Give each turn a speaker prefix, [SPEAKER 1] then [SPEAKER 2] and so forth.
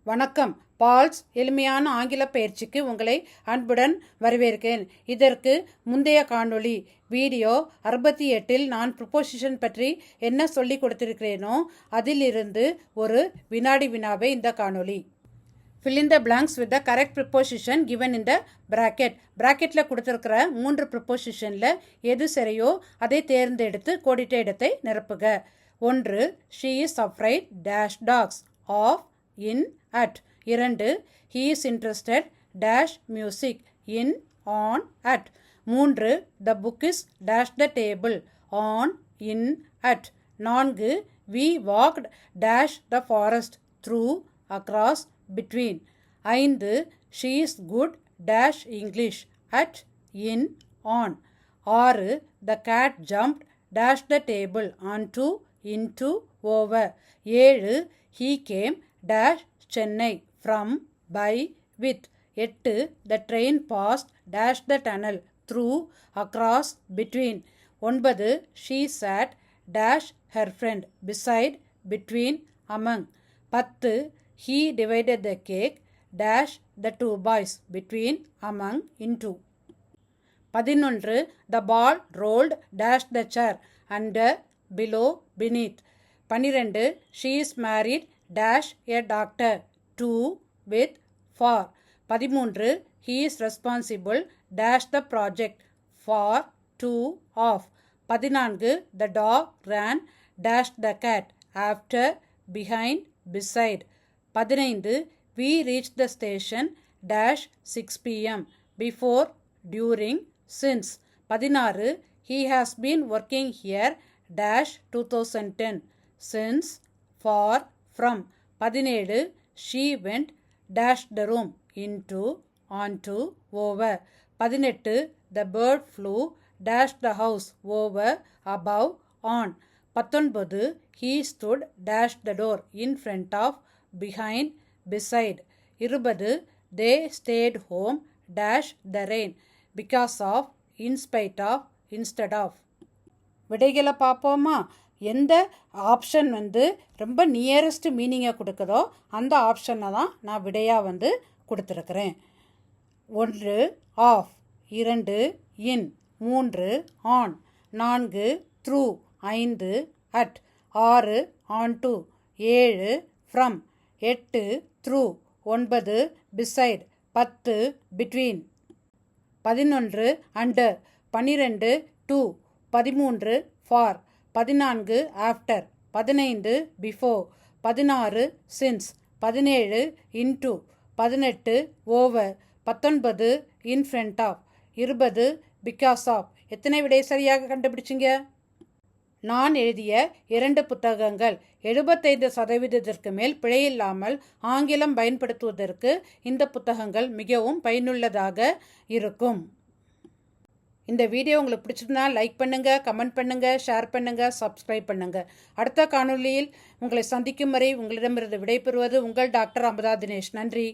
[SPEAKER 1] வணக்கம். பால்ஸ் எளிமையான ஆங்கில பயிற்சிக்கு உங்களை அன்புடன் வரவேற்கிறேன். இதற்கு முந்தைய காணொளி வீடியோ 68 நான் ப்ரிப்போசிஷன் பற்றி என்ன சொல்லி கொடுத்திருக்கிறேனோ அதிலிருந்து ஒரு வினாடி வினாவை இந்த காணொளி. Fill in the blanks with the correct preposition given in the bracket. bracketல கொடுத்திருக்கிற 3 prepositionல எது சரியோ அதை தேர்ந்தெடுத்து கோடிட்ட இடத்தை நிரப்புக. 1. She is afraid dash dogs of in at. 2. He is interested dash music in on at. 3. The book is dash the table on in at. 4. We walked dash the forest through across between. 5. She is good dash English at in on. 6. The cat jumped dash the table onto into over. 7. He came dash Chennai from by with. 8. The train passed dash the tunnel through across between. 9. She sat dash her friend beside between among. 10. He divided the cake dash the two boys between among into. 11. The ball rolled dash the chair under below beneath. 12. She is married dash a doctor to with for. 13. He is responsible dash the project for to of. 14. The dog ran dash the cat after behind beside. 15. We reached the station dash 6 p.m. before during since. 16. He has been working here dash 2010 since for from. 17. She went dash the room into onto over. 18. The bird flew dash the house over above on. 19. He stood dash the door in front of behind beside. 20. They stayed home dash the rain because of in spite of instead of. விடைகளை பார்ப்போமா? எந்த option ரொம்ப nearest மீனிங்கை கொடுக்குதோ அந்த ஆப்ஷனை தான் நான் விடையாக கொடுத்துருக்குறேன். 1 of, 2 in, 3 on, 4 through, 5 at, 6 onto, 7 from, 8 through, 9 beside, 10 between, 11 under, 12 to, 13 for, 14 after, 15 before, 16 since, 17 into, 18 over, 19 in front of, 20 because of. எத்தனை விடை சரியாக கண்டுபிடிச்சிங்க? நான் எழுதிய 2 புத்தகங்கள் 75% மேல் பிழையில்லாமல் ஆங்கிலம் பயன்படுத்துவதற்கு இந்த புத்தகங்கள் மிகவும் பயனுள்ளதாக இருக்கும். இந்த வீடியோ உங்களுக்கு பிடிச்சிருந்தா லைக் பண்ணுங்கள், கமெண்ட் பண்ணுங்கள், ஷேர் பண்ணுங்கள், சப்ஸ்கிரைப் பண்ணுங்கள். அடுத்த காணொளியில் உங்களை சந்திக்கும் வரை உங்களிடமிருந்து விடைபெறுவது உங்கள் டாக்டர் அமுதா தினேஷ். நன்றி.